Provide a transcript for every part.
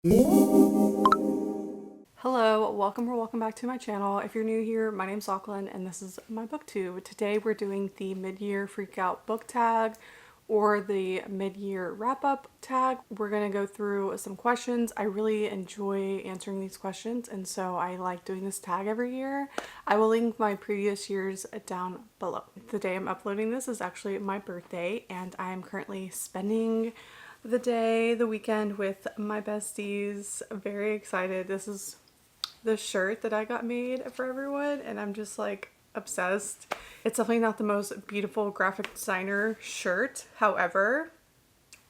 Hello, welcome or welcome back to my channel. If you're new here, my name's Lachlan and this is my booktube. Today we're doing the mid-year freak out book tag or the mid-year wrap-up tag. We're gonna go through some questions. I really enjoy answering these questions and so I like doing this tag every year. I will link my previous years down below. The day I'm uploading this is actually my birthday and I am currently spending the weekend with my besties. Very excited. This is the shirt that I got made for everyone and I'm just like obsessed. It's definitely not the most beautiful graphic designer shirt. However,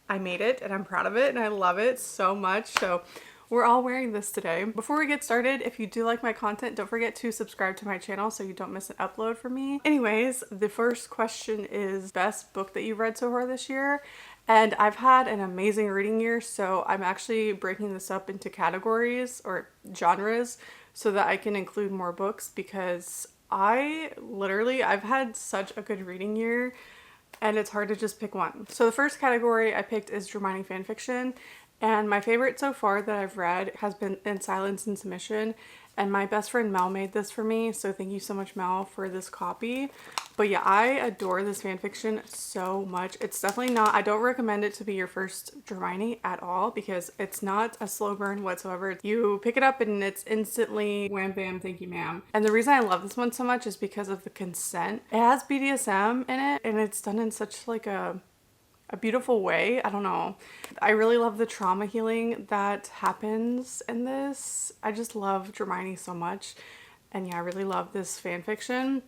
I made it and I'm proud of it and I love it so much. So we're all wearing this today. Before we get started, if you do like my content, don't forget to subscribe to my channel so you don't miss an upload from me. Anyways, the first question is best book that you've read so far this year. And I've had an amazing reading year, so I'm actually breaking this up into categories or genres so that I can include more books because I've had such a good reading year and it's hard to just pick one. So the first category I picked is Dramining fanfiction. And my favorite so far that I've read has been In Silence and Submission. And my best friend Mel made this for me. So thank you so much, Mel, for this copy. But yeah, I adore this fanfiction so much. It's definitely not, I don't recommend it to be your first Dramining at all because it's not a slow burn whatsoever. You pick it up and it's instantly wham bam, thank you ma'am. And the reason I love this one so much is because of the consent. It has BDSM in it and it's done in such like a beautiful way. I don't know. I really love the trauma healing that happens in this. I just love Dramining so much. And yeah, I really love this fan fiction.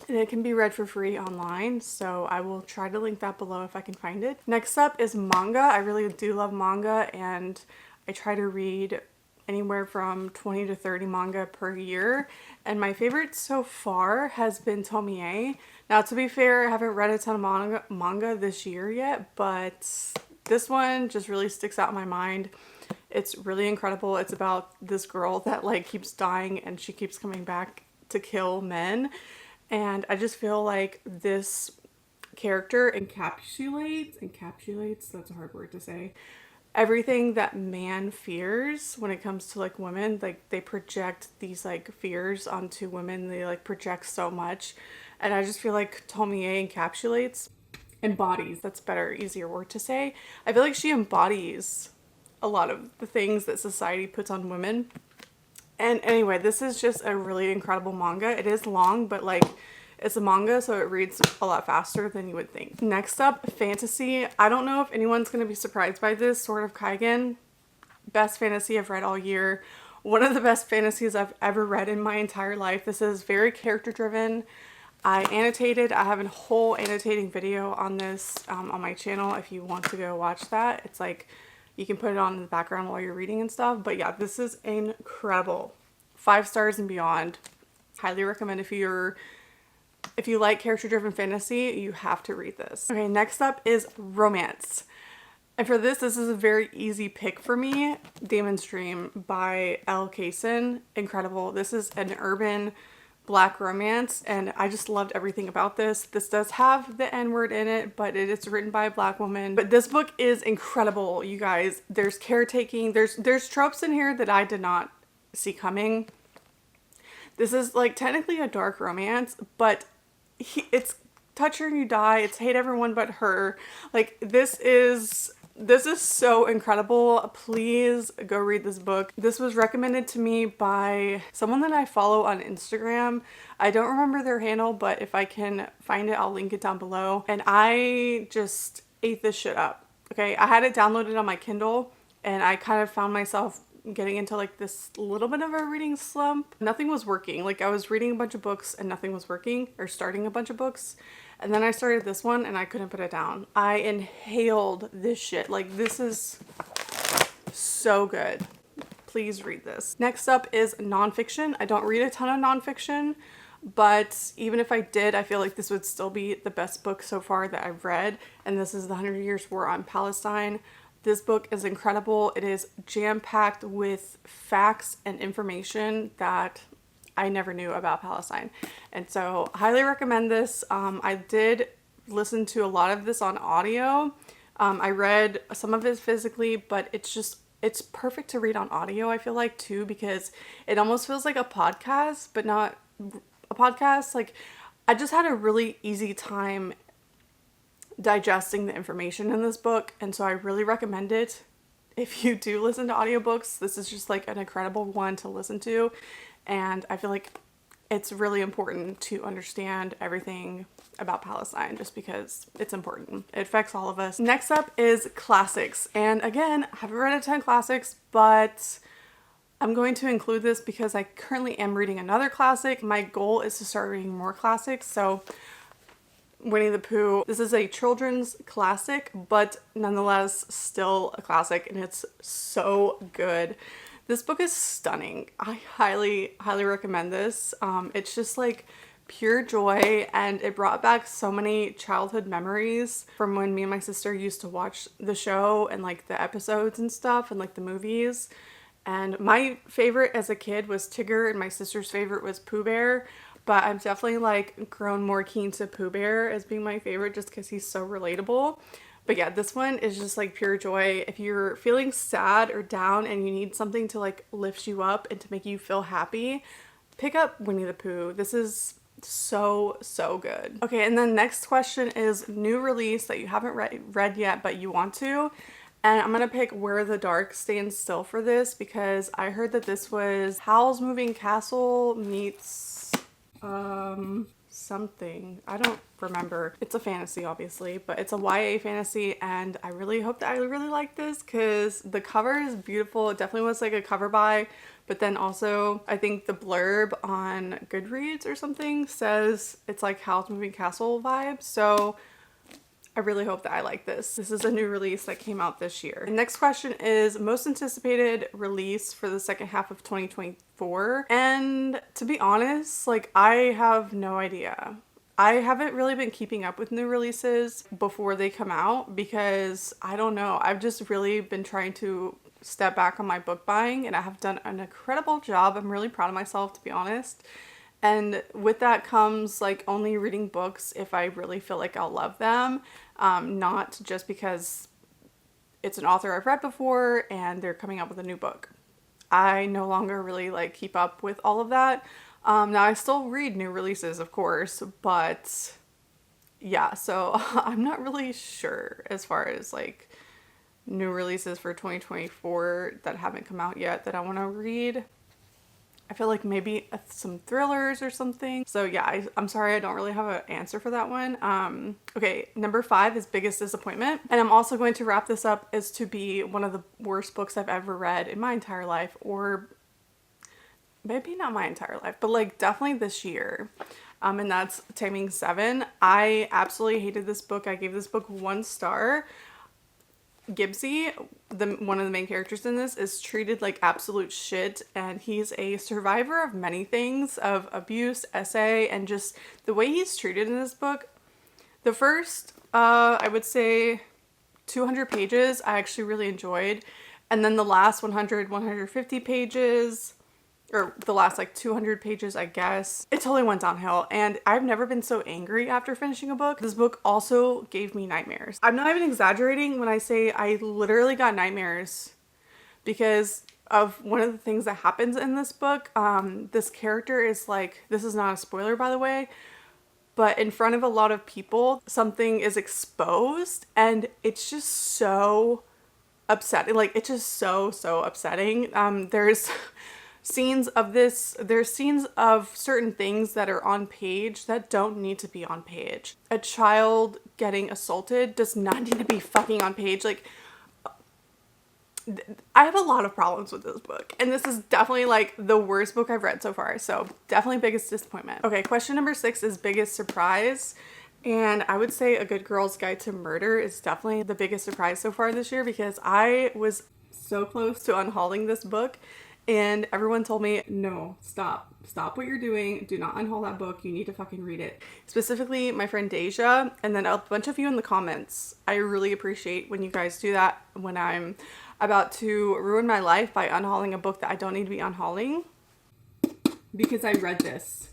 And it can be read for free online, so I will try to link that below if I can find it. Next up is manga. I really do love manga and I try to read anywhere from 20 to 30 manga per year. And my favorite so far has been Tomie. Now, to be fair, I haven't read a ton of manga this year yet, but this one just really sticks out in my mind. It's really incredible. It's about this girl that like keeps dying and she keeps coming back to kill men. And I just feel like this character encapsulates, that's a hard word to say, everything that man fears when it comes to like women. Like they project these like fears onto women. They like project so much. And I just feel like Tomie embodies, that's better, easier word to say. I feel like she embodies a lot of the things that society puts on women. And anyway, this is just a really incredible manga. It is long, but like it's a manga, so it reads a lot faster than you would think. Next up, fantasy. I don't know if anyone's going to be surprised by this. Sword of Kaigen. Best fantasy I've read all year. One of the best fantasies I've ever read in my entire life. This is very character driven. I have a whole annotating video on this on my channel if you want to go watch that. It's like you can put it on in the background while you're reading and stuff. But yeah, this is incredible. 5 stars and beyond. Highly recommend if you like character-driven fantasy, you have to read this. Okay, next up is romance. And for this is a very easy pick for me. Damon's Dream by Elle Kaysen. Incredible. This is an urban Black romance and I just loved everything about this. This does have the N-word in it, but it is written by a Black woman. But this book is incredible, you guys. There's caretaking, there's tropes in here that I did not see coming. This is like technically a dark romance, but it's touch her and you die. It's hate everyone but her. Like this is so incredible. Please go read this book. This was recommended to me by someone that I follow on Instagram. I don't remember their handle, but if I can find it, I'll link it down below. And I just ate this shit up. Okay, I had it downloaded on my Kindle and I kind of found myself getting into like this little bit of a reading slump. Nothing was working. Like I was reading a bunch of books and nothing was working, or starting a bunch of books. And then I started this one and I couldn't put it down. I inhaled this shit. Like this is so good. Please read this. Next up is nonfiction. I don't read a ton of nonfiction, but even if I did, I feel like this would still be the best book so far that I've read. And this is The 100 Years War on Palestine. This book is incredible. It is jam-packed with facts and information that I never knew about Palestine. And so highly recommend this. I did listen to a lot of this on audio. I read some of it physically, but it's just it's perfect to read on audio, I feel like, too, because it almost feels like a podcast, but not a podcast. Like, I just had a really easy time digesting the information in this book, and so I really recommend it. If you do listen to audiobooks, this is just like an incredible one to listen to, and I feel like it's really important to understand everything about Palestine just because it's important. It affects all of us. Next up is classics. And again, I haven't read a ton of classics, but I'm going to include this because I currently am reading another classic. My goal is to start reading more classics. So Winnie the Pooh, this is a children's classic, but nonetheless still a classic, and it's so good. This book is stunning. I highly, highly recommend this. It's just like pure joy, and it brought back so many childhood memories from when me and my sister used to watch the show and like the episodes and stuff and like the movies. And my favorite as a kid was Tigger, and my sister's favorite was Pooh Bear. But I've definitely like grown more keen to Pooh Bear as being my favorite just because he's so relatable. But yeah, this one is just like pure joy. If you're feeling sad or down and you need something to like lift you up and to make you feel happy, pick up Winnie the Pooh. This is so, so good. Okay, and then next question is new release that you haven't read yet but you want to. And I'm gonna pick Where the Dark Stands Still for this because I heard that this was Howl's Moving Castle meets something. I don't remember. It's a fantasy, obviously, but it's a YA fantasy, and I really hope that I really like this because the cover is beautiful. It definitely was like a cover buy, but then also I think the blurb on Goodreads or something says it's like Howl's Moving Castle vibe. So I really hope that I like this. This is a new release that came out this year. The next question is most anticipated release for the second half of 2024. And to be honest, like I have no idea. I haven't really been keeping up with new releases before they come out because I don't know. I've just really been trying to step back on my book buying, and I have done an incredible job. I'm really proud of myself, to be honest. And with that comes like only reading books if I really feel like I'll love them, not just because it's an author I've read before and they're coming out with a new book. I no longer really like keep up with all of that. Now I still read new releases, of course, but yeah, so I'm not really sure as far as like new releases for 2024 that haven't come out yet that I want to read. I feel like maybe some thrillers or something. So yeah, I'm sorry I don't really have an answer for that one. Okay, number 5 is Biggest Disappointment. And I'm also going to wrap this up as to be one of the worst books I've ever read in my entire life, or maybe not my entire life, but like definitely this year. And that's Taming 7. I absolutely hated this book. I gave this book 1 star. Gibbsy, one of the main characters in this, is treated like absolute shit, and he's a survivor of many things, of abuse, SA, and just the way he's treated in this book. The first, I would say 200 pages, I actually really enjoyed, and then the last 150 pages, or the last like 200 pages, I guess, it totally went downhill. And I've never been so angry after finishing a book. This book also gave me nightmares. I'm not even exaggerating when I say I literally got nightmares because of one of the things that happens in this book. This character is like, this is not a spoiler by the way, but in front of a lot of people, something is exposed, and it's just so upsetting. Like, it's just so upsetting. There's scenes of certain things that are on page that don't need to be on page. A child getting assaulted does not need to be fucking on page. Like, I have a lot of problems with this book, and this is definitely like the worst book I've read so far, so definitely Biggest Disappointment. Okay, question number 6 is Biggest Surprise. And I would say A Good Girl's Guide to Murder is definitely the biggest surprise so far this year because I was so close to unhauling this book. And everyone told me, no, stop what you're doing. Do not unhaul that book. You need to fucking read it. Specifically, my friend Deja, and then a bunch of you in the comments. I really appreciate when you guys do that when I'm about to ruin my life by unhauling a book that I don't need to be unhauling. Because I read this.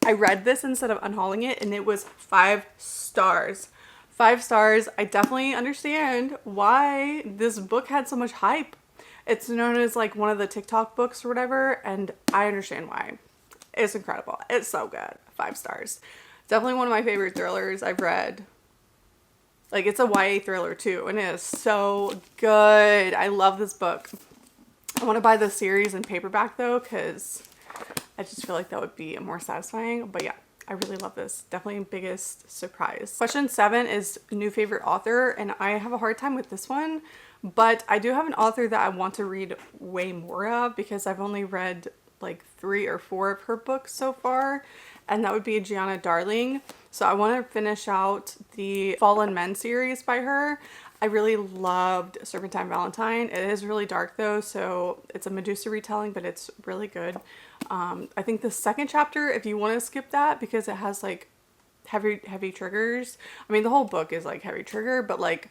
I read this instead of unhauling it, and it was 5 stars. 5 stars. I definitely understand why this book had so much hype. It's known as like one of the TikTok books or whatever, and I understand why. It's incredible. It's so good. 5 stars. Definitely one of my favorite thrillers I've read. Like, it's a YA thriller too, and it is so good. I love this book. I want to buy the series in paperback though, because I just feel like that would be more satisfying. But yeah, I really love this. Definitely biggest surprise. Question 7 is new favorite author, and I have a hard time with this one, but I do have an author that I want to read way more of because I've only read like 3 or 4 of her books so far, and that would be Gianna Darling. So I want to finish out the Fallen Men series by her. I really loved Serpentine Valentine. It is really dark though, so it's a Medusa retelling, but it's really good. I think the second chapter, if you want to skip that because it has like heavy triggers. I mean, the whole book is like heavy trigger, but like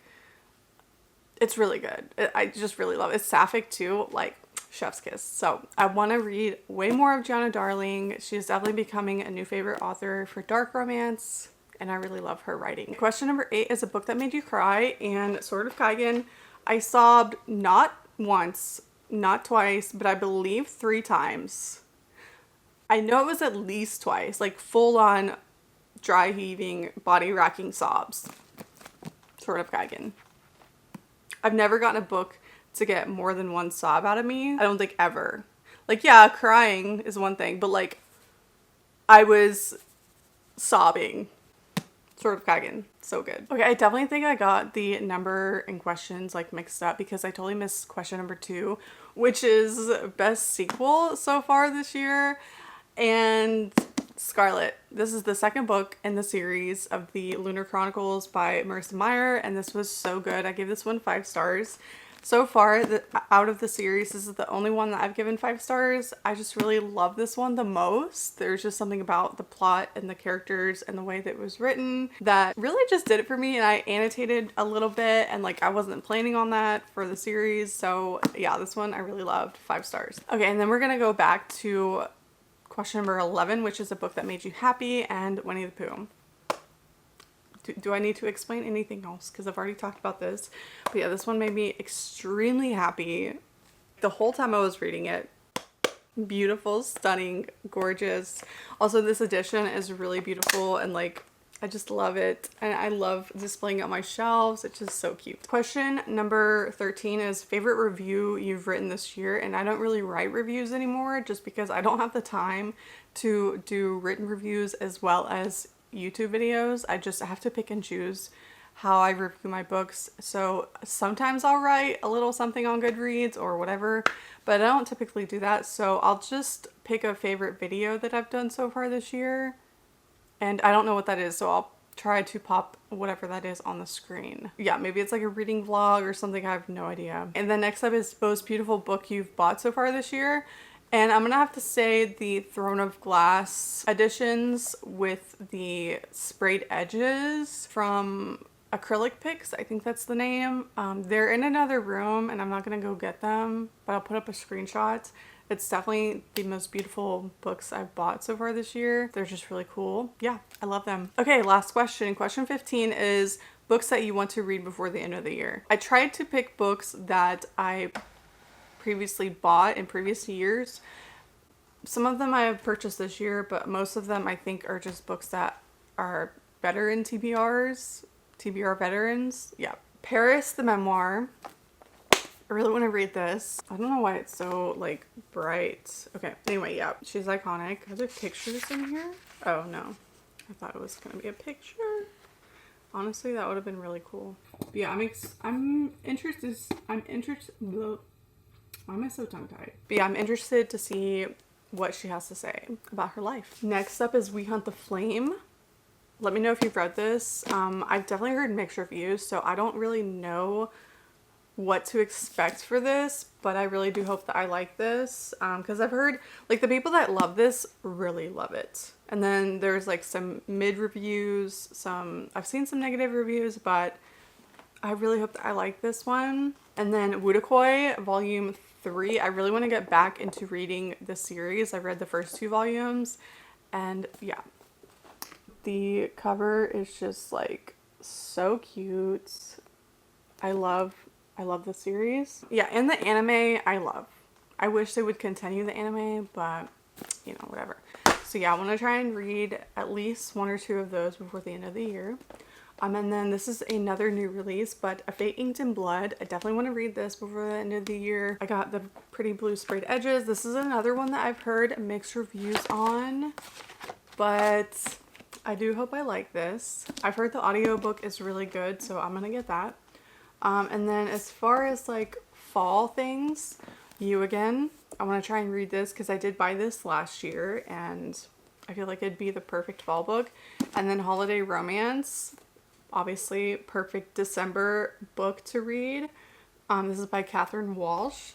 it's really good. I just really love it. It's sapphic too, like chef's kiss. So I want to read way more of Gianna Darling. She's definitely becoming a new favorite author for dark romance, and I really love her writing. Question number 8 is a book that made you cry, and Sword of Kaigen. I sobbed not once, not twice, but I believe 3 times. I know it was at least twice, like full on dry heaving, body racking sobs. Sword of Kaigen. I've never gotten a book to get more than 1 sob out of me. I don't think ever. Like, yeah, crying is one thing, but like I was sobbing. Sword of Kaigen. So good. Okay, I definitely think I got the number and questions like mixed up because I totally missed question number 2, which is best sequel so far this year. And Scarlet. This is the second book in the series of the Lunar Chronicles by Marissa Meyer, and this was so good. I gave this one 5 stars. So far, out of the series, this is the only one that I've given 5 stars. I just really love this one the most. There's just something about the plot and the characters and the way that it was written that really just did it for me, and I annotated a little bit, and like I wasn't planning on that for the series. So yeah, this one I really loved. 5 stars. Okay, and then we're gonna go back to question number 11, which is a book that made you happy, and Winnie the Pooh. Do I need to explain anything else? Because I've already talked about this. But yeah, this one made me extremely happy. The whole time I was reading it. Beautiful, stunning, gorgeous. Also, this edition is really beautiful and like, I just love it. And I love displaying it on my shelves. It's just so cute. Question number 13 is favorite review you've written this year. And I don't really write reviews anymore just because I don't have the time to do written reviews as well as YouTube videos. I have to pick and choose how I review my books. So sometimes I'll write a little something on Goodreads or whatever, but I don't typically do that. So I'll just pick a favorite video that I've done so far this year. And I don't know what that is, so I'll try to pop whatever that is on the screen. Yeah, maybe it's like a reading vlog or something. I have no idea. And then next up is most beautiful book you've bought so far this year. And I'm gonna have to say the Throne of Glass editions with the sprayed edges from Acrylic Picks. I think that's the name. They're in another room and I'm not gonna go get them, but I'll put up a screenshot. It's definitely the most beautiful books I've bought so far this year. They're just really cool. Yeah, I love them. Okay, last question. Question 15 is books that you want to read before the end of the year. I tried to pick books that I previously bought in previous years. Some of them I have purchased this year, but most of them I think are just books that are better in TBRs, TBR veterans. Yeah. Paris, the memoir. I really want to read this. I don't know why it's so like bright. Okay, anyway, yeah, she's iconic. Are there pictures in here? Oh no, I thought it was gonna be a picture. Honestly, that would have been really cool. But yeah, I'm interested. Why am I so tongue-tied? But yeah, I'm interested to see what she has to say about her life. Next up is We Hunt the Flame. Let me know if you've read this. I've definitely heard mixed reviews, so I don't really know what to expect for this, but I really do hope that I like this, because I've heard like the people that love this really love it, and then there's like some mid reviews, I've seen some negative reviews, but I really hope that I like this one. And then Woodakoi Volume 3. I really want to get back into reading the series. I read the first 2 volumes, and yeah, the cover is just like so cute. I love I love the series. Yeah, and the anime I love. I wish they would continue the anime, but you know, whatever. So yeah, I want to try and read at least 1 or 2 of those before the end of the year. And then this is another new release, but A Fate Inked in Blood. I definitely want to read this before the end of the year. I got The Pretty Blue Sprayed Edges. This is another one that I've heard mixed reviews on, but I do hope I like this. I've heard the audiobook is really good, so I'm gonna get that. And then as far as like fall things, You Again. I want to try and read this because I did buy this last year and I feel like it'd be the perfect fall book. And then Holiday Romance, obviously perfect December book to read. This is by Catherine Walsh.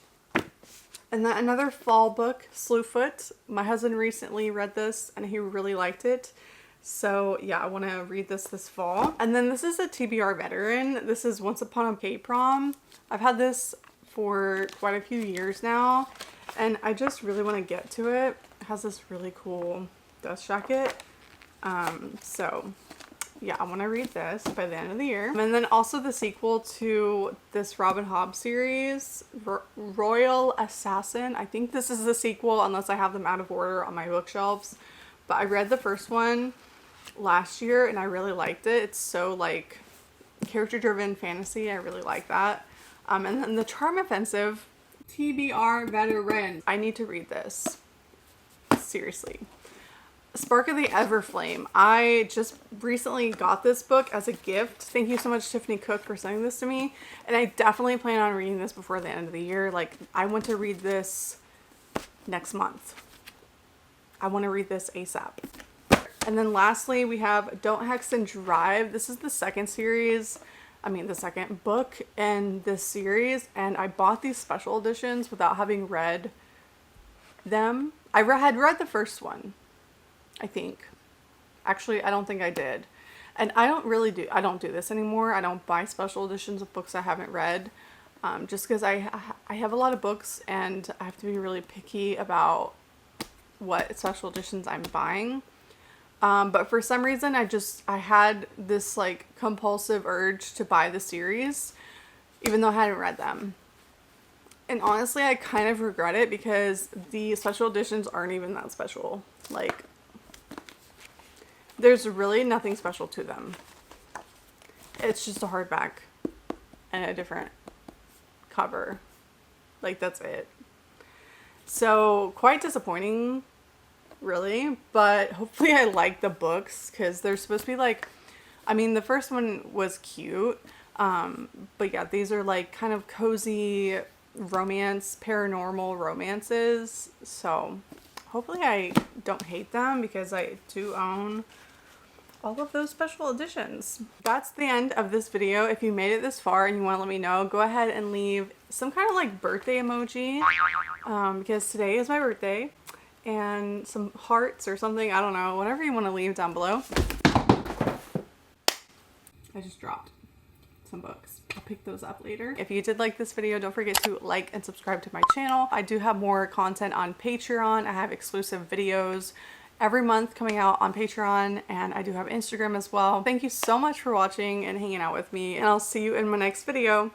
And then another fall book, Slewfoot. My husband recently read this and he really liked it. So yeah, I want to read this fall. And then this is a TBR veteran. This is Once Upon a K-Prom. I've had this for quite a few years now and I just really want to get to it. It has this really cool dust jacket. So yeah, I want to read this by the end of the year. And then also the sequel to this Robin Hobb series, Royal Assassin. I think this is the sequel unless I have them out of order on my bookshelves. But I read the first one last year and I really liked it. It's so like character driven fantasy. I really like that. And then The Charm Offensive, TBR veteran. I need to read this. Seriously. Spark of the Everflame. I just recently got this book as a gift. Thank you so much, Tiffany Cook, for sending this to me. And I definitely plan on reading this before the end of the year. Like, I want to read this next month. I want to read this ASAP. And then lastly, we have Don't Hex and Drive. This is the second book in this series. And I bought these special editions without having read them. I had read the first one, I think. Actually, I don't think I did. And I don't do this anymore. I don't buy special editions of books I haven't read. Just because I have a lot of books and I have to be really picky about what special editions I'm buying. But for some reason I had this like compulsive urge to buy the series, even though I hadn't read them. And honestly, I kind of regret it because the special editions aren't even that special. Like, there's really nothing special to them. It's just a hardback and a different cover. Like, that's it. So, quite disappointing, really. But hopefully I like the books because they're supposed to be like, I mean, the first one was cute. But yeah, these are like kind of cozy romance, paranormal romances. So hopefully I don't hate them because I do own all of those special editions. That's the end of this video. If you made it this far and you want to let me know, go ahead and leave some kind of like birthday emoji, because today is my birthday, and some hearts or something. I don't know, whatever you want to leave down below. I just dropped some books. I'll pick those up later. If you did like this video, don't forget to like and subscribe to my channel. I do have more content on Patreon. I have exclusive videos every month coming out on Patreon, and I do have Instagram as well. Thank you so much for watching and hanging out with me, and I'll see you in my next video.